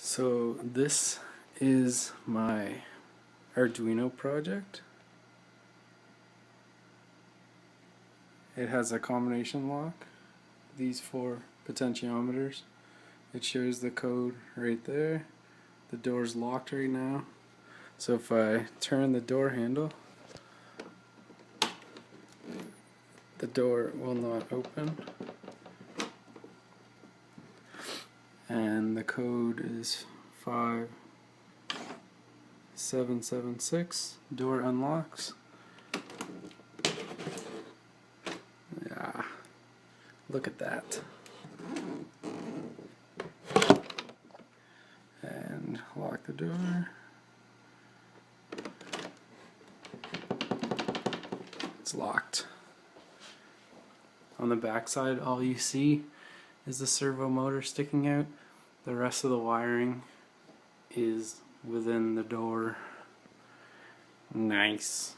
So this is my Arduino project. It has a combination lock, these 4 potentiometers. It shows the code right there. The door's locked right now. So if I turn the door handle, the door will not open. And the code is 5776. Door unlocks. Yeah, look at that. And lock the door. It's locked. On the back side, all you see is the servo motor sticking out. The rest of the wiring is within the door. Nice.